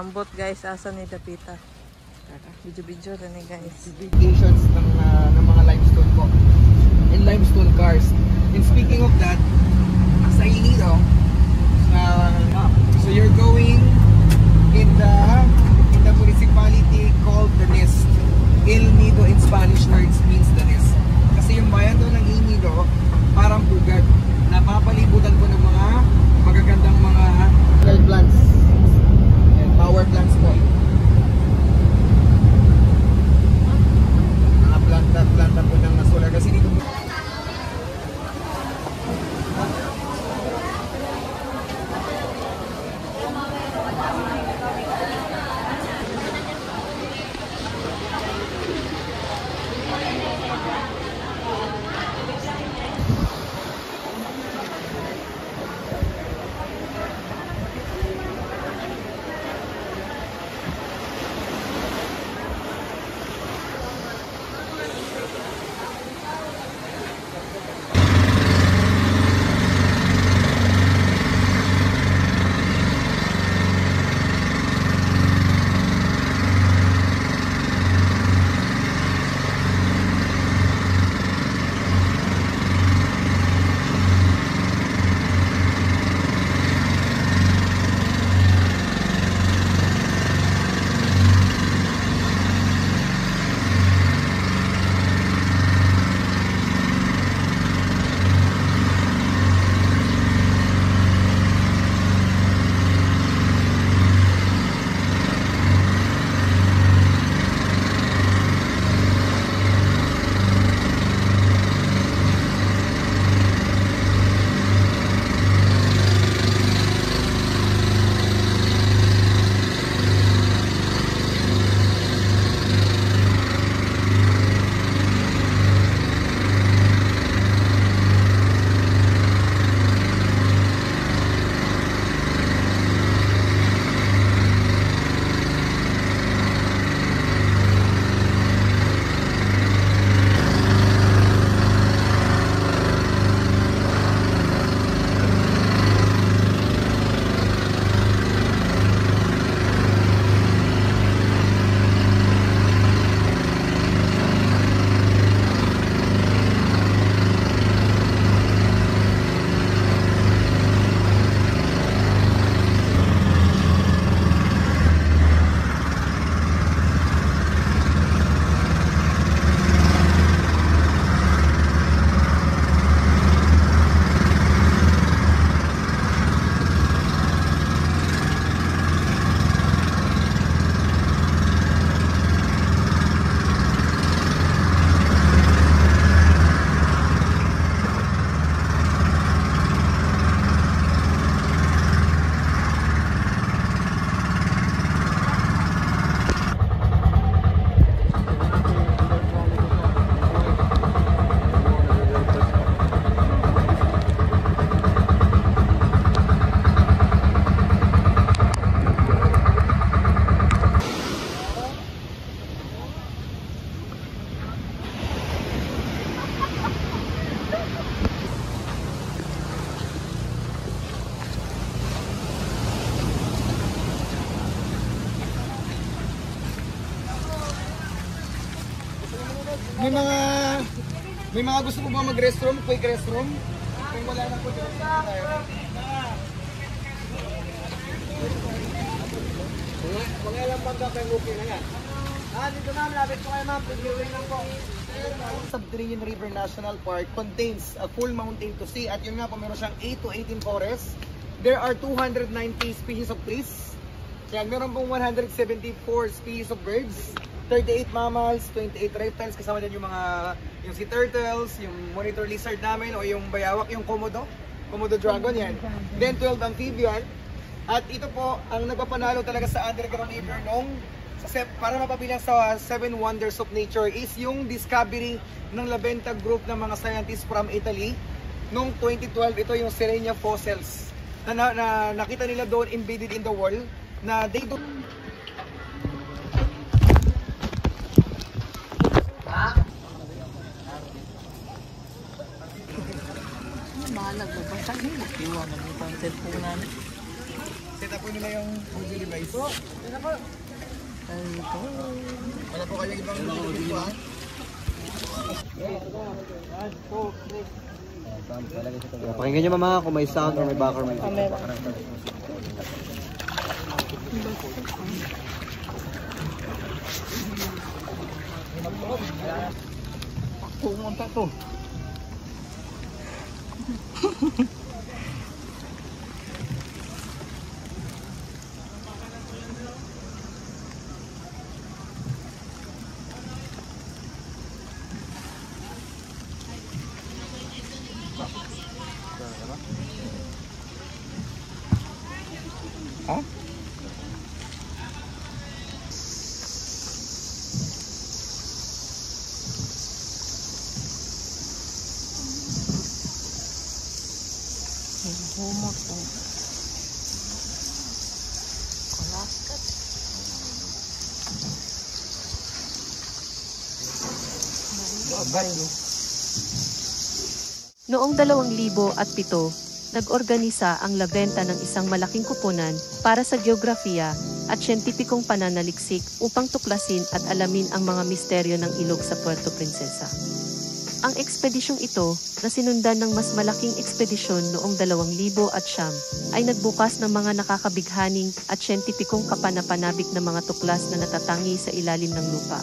Ambot guys, asa ni Dapita. Video-video na ni guys. Specifications ng mga limestone po. And limestone cars. And speaking of that, sa Inido, so you're going in the municipality called the Nest. El Nido in Spanish words means the Nest. Kasi yung bayan doon ng Inido, parang bugad. Napapalibutan ko ng mga magagandang mga plants. And power plants po. Mga planta po ng solar. Kasi dito po. May mga gusto po ba mag-restroom? Quick restroom? Kung wala na po dito tayo. Mga ilang banda kayo okay na yan. Dito ma'am, lapit po kayo ma'am. Previewing lang po. Subterranean River National Park contains a full mountain to sea. At yun nga po, meron siyang 8 to 18 forests. There are 290 species of trees. Yan, meron pong 174 species of birds. 38 mammals, 28 reptiles, kasama din yung mga sea turtles, yung monitor lizard namin o yung bayawak, yung Komodo dragon yan. Then 12 amphibian. At ito po ang nagpapanalo talaga sa underground river nung para mapabilang sa 7 wonders of nature is yung discovery ng Labenta group ng mga scientists from Italy. Noong 2012, ito yung Sirenia fossils na nakita nila doon embedded in the wall na they do. Mahal nagbabasag yun. Iwan na mo ang cellphone namin. Set up po nila yung audio device. Ito. Wala po kayong ibang audio device. Pakinggan nyo mama kung may sound or may background. Pumunta to. Ha? Humot po. Kalaskat. Noong 2007, nag-organisa ang Laventa ng isang malaking kuponan para sa geografiya at siyentipikong pananaliksik upang tuklasin at alamin ang mga misteryo ng ilog sa Puerto Princesa. Ang ekspedisyong ito, na sinundan ng mas malaking ekspedisyon noong 2009, ay nagbukas ng mga nakakabighaning at siyentipikong kapanapanabik na mga tuklas na natatangi sa ilalim ng lupa.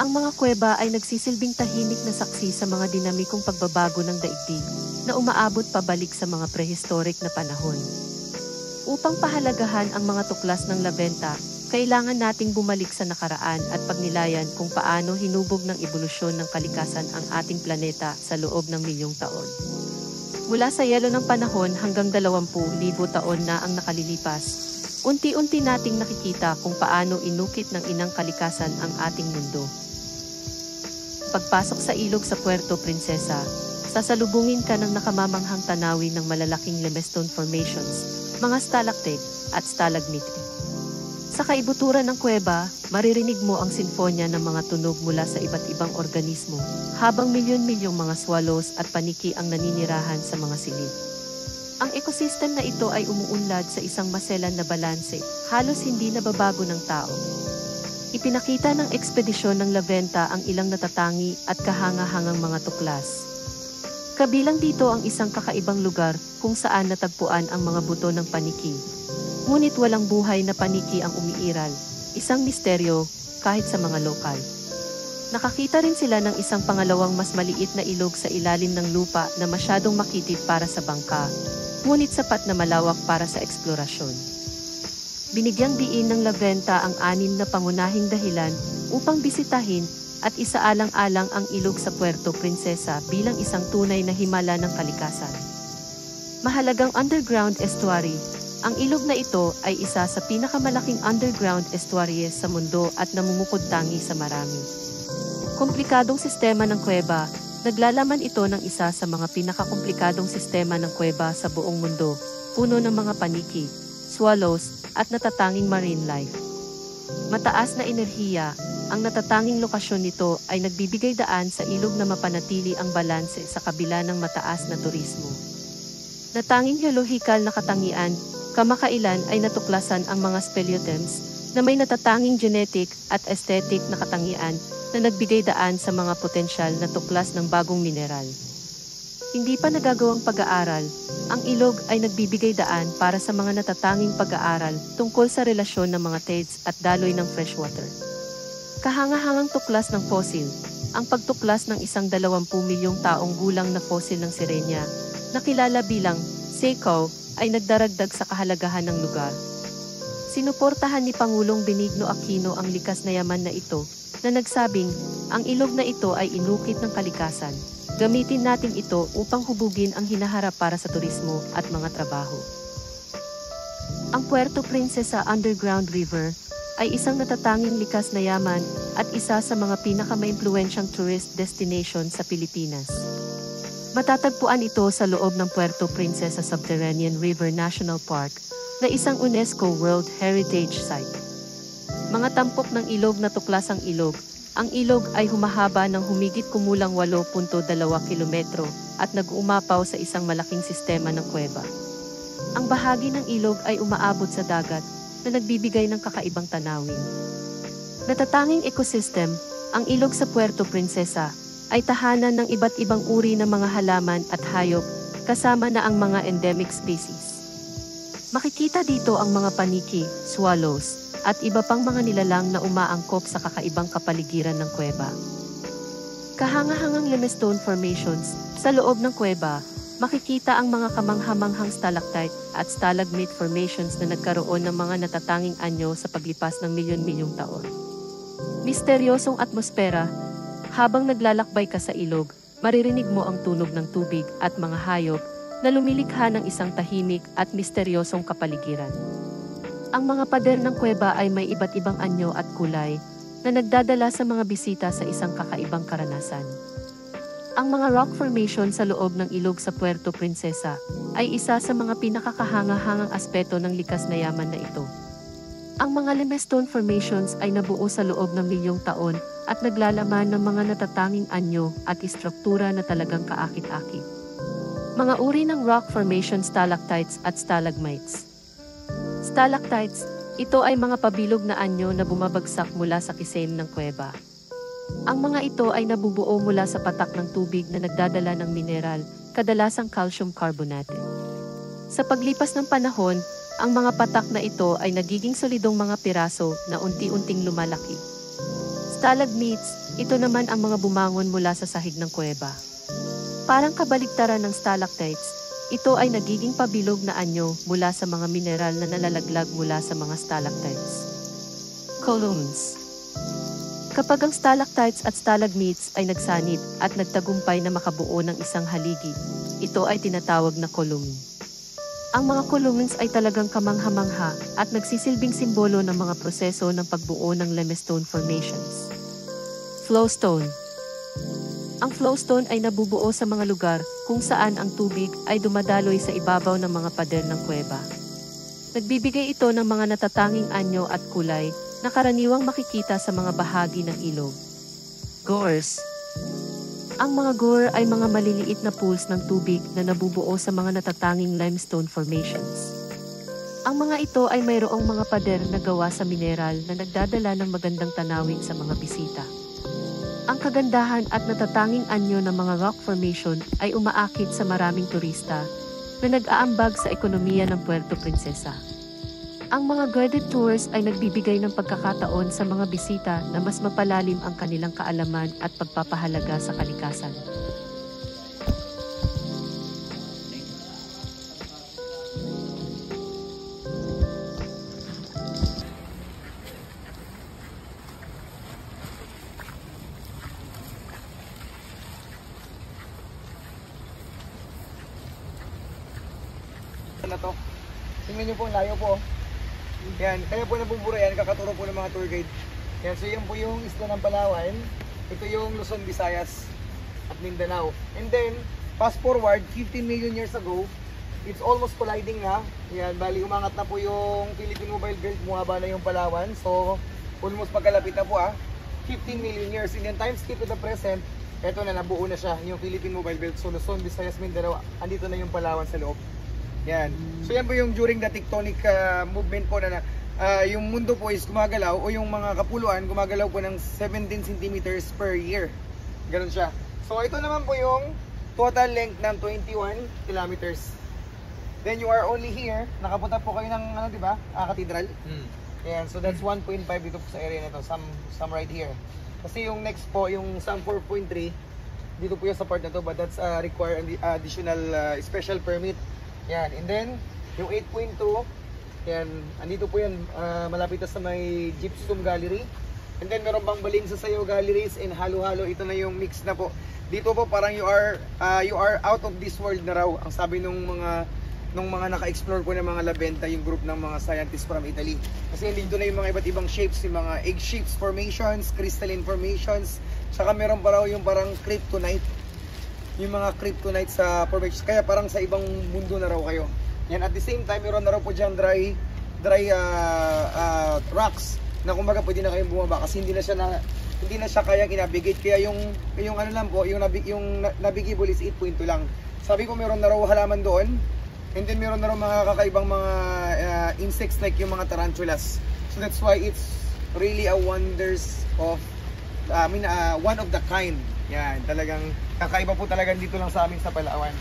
Ang mga kuweba ay nagsisilbing tahimik na saksi sa mga dinamikong pagbabago ng daigdig, na umaabot pabalik sa mga prehistoric na panahon. Upang pahalagahan ang mga tuklas ng Laventa, kailangan nating bumalik sa nakaraan at pagnilayan kung paano hinubog ng ebolusyon ng kalikasan ang ating planeta sa loob ng milyong taon. Mula sa yelo ng panahon hanggang 20,000 taon na ang nakalilipas, unti-unti nating nakikita kung paano inukit ng inang kalikasan ang ating mundo. Pagpasok sa ilog sa Puerto Princesa, sasalubungin ka ng nakamamanghang tanawin ng malalaking limestone formations, mga stalactite at stalagmite. Sa kaibuturan ng kuweba, maririnig mo ang sinfonya ng mga tunog mula sa iba't ibang organismo, habang milyon-milyong mga swallows at paniki ang naninirahan sa mga silid. Ang ecosystem na ito ay umuunlad sa isang maselan na balanse, halos hindi nababago ng tao. Ipinakita ng ekspedisyon ng Laventa ang ilang natatangi at kahanga-hangang mga tuklas. Kabilang dito ang isang kakaibang lugar kung saan natagpuan ang mga buto ng paniki. Ngunit walang buhay na paniki ang umiiral, isang misteryo kahit sa mga lokal. Nakakita rin sila ng isang pangalawang mas maliit na ilog sa ilalim ng lupa na masyadong makitid para sa bangka, ngunit sapat na malawak para sa eksplorasyon. Binigyang diin ng Laventa ang 6 na pangunahing dahilan upang bisitahin at isaalang-alang ang ilog sa Puerto Princesa bilang isang tunay na himala ng kalikasan. Mahalagang underground estuary. Ang ilog na ito ay isa sa pinakamalaking underground estuaries sa mundo at namumukod tangi sa marami. Komplikadong sistema ng kuweba, naglalaman ito ng isa sa mga pinakakomplikadong sistema ng kuweba sa buong mundo, puno ng mga paniki, swallows, at natatanging marine life. Mataas na enerhiya, ang natatanging lokasyon nito ay nagbibigay daan sa ilog na mapanatili ang balanse sa kabila ng mataas na turismo. Natanging geolohikal na katangian, kamakailan ay natuklasan ang mga speleothems na may natatanging genetic at aesthetic na katangian na nagbigay daan sa mga potensyal na tuklas ng bagong mineral. Hindi pa nagagawang pag-aaral, ang ilog ay nagbibigay daan para sa mga natatanging pag-aaral tungkol sa relasyon ng mga tides at daloy ng freshwater. Kahangahangang tuklas ng fossil, ang pagtuklas ng isang 20 milyong taong gulang na fossil ng sirenya, na kilala bilang Seiko, ay nagdaragdag sa kahalagahan ng lugar. Sinuportahan ni Pangulong Benigno Aquino ang likas na yaman na ito, na nagsabing, ang ilog na ito ay inukit ng kalikasan. Gamitin natin ito upang hubugin ang hinaharap para sa turismo at mga trabaho. Ang Puerto Princesa Underground River ay isang natatanging likas na yaman at isa sa mga pinakamaimpluwensyang tourist destination sa Pilipinas. Matatagpuan ito sa loob ng Puerto Princesa Subterranean River National Park, na isang UNESCO World Heritage Site. Mga tampok ng ilog na tuklasang ilog, ang ilog ay humahaba ng humigit kumulang 8.2 kilometro at nag-uumapaw sa isang malaking sistema ng kuweba. Ang bahagi ng ilog ay umaabot sa dagat na nagbibigay ng kakaibang tanawin. Natatanging ecosystem, ang ilog sa Puerto Princesa ay tahanan ng iba't ibang uri ng mga halaman at hayop kasama na ang mga endemic species. Makikita dito ang mga paniki, swallows, at iba pang mga nilalang na umaangkop sa kakaibang kapaligiran ng kuweba. Kahanga-hangang limestone formations sa loob ng kuweba, makikita ang mga kamangha-manghang stalactite at stalagmite formations na nagkaroon ng mga natatanging anyo sa paglipas ng milyon-milyong taon. Misteryosong atmosfera, habang naglalakbay ka sa ilog, maririnig mo ang tunog ng tubig at mga hayop na lumilikha ng isang tahimik at misteryosong kapaligiran. Ang mga pader ng kuweba ay may iba't ibang anyo at kulay na nagdadala sa mga bisita sa isang kakaibang karanasan. Ang mga rock formation sa loob ng ilog sa Puerto Princesa ay isa sa mga pinakakahanga-hangang aspeto ng likas na yaman na ito. Ang mga limestone formations ay nabuo sa loob ng milyong taon at naglalaman ng mga natatanging anyo at istruktura na talagang kaakit-akit. Mga uri ng rock formation stalactites at stalagmites. Stalactites, ito ay mga pabilog na anyo na bumabagsak mula sa kisame ng kuweba. Ang mga ito ay nabubuo mula sa patak ng tubig na nagdadala ng mineral, kadalasang calcium carbonate. Sa paglipas ng panahon, ang mga patak na ito ay nagiging solidong mga piraso na unti-unting lumalaki. Stalagmites, ito naman ang mga bumangon mula sa sahig ng kuweba. Parang kabaligtaran ng stalactites, ito ay nagiging pabilog na anyo mula sa mga mineral na nalalaglag mula sa mga stalactites. Columns. Kapag ang stalactites at stalagmites ay nagsanib at nagtagumpay na makabuo ng isang haligi, ito ay tinatawag na column. Ang mga columns ay talagang kamangha-mangha at nagsisilbing simbolo ng mga proseso ng pagbuo ng limestone formations. Flowstone. Ang flowstone ay nabubuo sa mga lugar kung saan ang tubig ay dumadaloy sa ibabaw ng mga pader ng kuweba. Nagbibigay ito ng mga natatanging anyo at kulay na karaniwang makikita sa mga bahagi ng ilog. Gores. Ang mga gore ay mga maliliit na pools ng tubig na nabubuo sa mga natatanging limestone formations. Ang mga ito ay mayroong mga pader na gawa sa mineral na nagdadala ng magandang tanawin sa mga bisita. Ang kagandahan at natatanging anyo ng mga rock formation ay umaakit sa maraming turista na nag-aambag sa ekonomiya ng Puerto Princesa. Ang mga guided tours ay nagbibigay ng pagkakataon sa mga bisita na mas mapalalim ang kanilang kaalaman at pagpapahalaga sa kalikasan. Na to. Tingnan niyo po, layo po. Yan, kaya po nabubura yan, kakaturo po ng mga tour guide. Yan, so yan po yung isla ng Palawan. Ito yung Luzon, Visayas at Mindanao. And then, fast forward, 15 million years ago, it's almost colliding na. Yan, bali umangat na po yung Philippine Mobile Belt, bumaba na yung Palawan. So, almost pagkalapit na po 15 million years. And then, time skip to the present, eto na, nabuo na siya, yung Philippine Mobile Belt. So, Luzon, Visayas, Mindanao, andito na yung Palawan sa loob. Yan. So yan po yung during the tectonic movement po na yung mundo po is gumagalaw o yung mga kapuluan gumagalaw po ng 17 centimeters per year. Ganun siya. So ito naman po yung total length ng 21 kilometers. Then you are only here, nakapunta po kayo ng ano, di ba? Cathedral. Yan. So that's 1.5 dito po sa area na to. Some right here. Kasi yung next po, yung some 4.3 dito po yung sa part na to, but that's require additional special permit. Yan, and then yung 8.2, yan, andito po yan, malapit na sa may Gypsum Gallery. And then meron bang Baling sa Sayaw Galleries and halo-halo, ito na yung mix na po. Dito po parang you are out of this world na raw, ang sabi nung mga naka-explore po ng mga labenta, yung group ng mga scientists from Italy. Kasi dito na yung mga iba't ibang shapes, yung mga egg shapes formations, crystalline formations, saka meron pa raw yung parang kryptonite. Yung mga kryptonite sa formations, kaya parang sa ibang mundo na raw kayo. Yan, at the same time, meron na raw po dyan dry rocks na kumbaga pwede na kayong bumaba kasi hindi na siya kayang i-navigate. Kaya yung ano lang po, yung navigable is 8.2 lang. Sabi ko meron na raw halaman doon And then meron na rin mga kakaibang mga insects like yung mga tarantulas. So that's why it's really a wonders of, one of the kind. Yan, talagang kakaiba po talaga dito lang sa amin sa Palawan.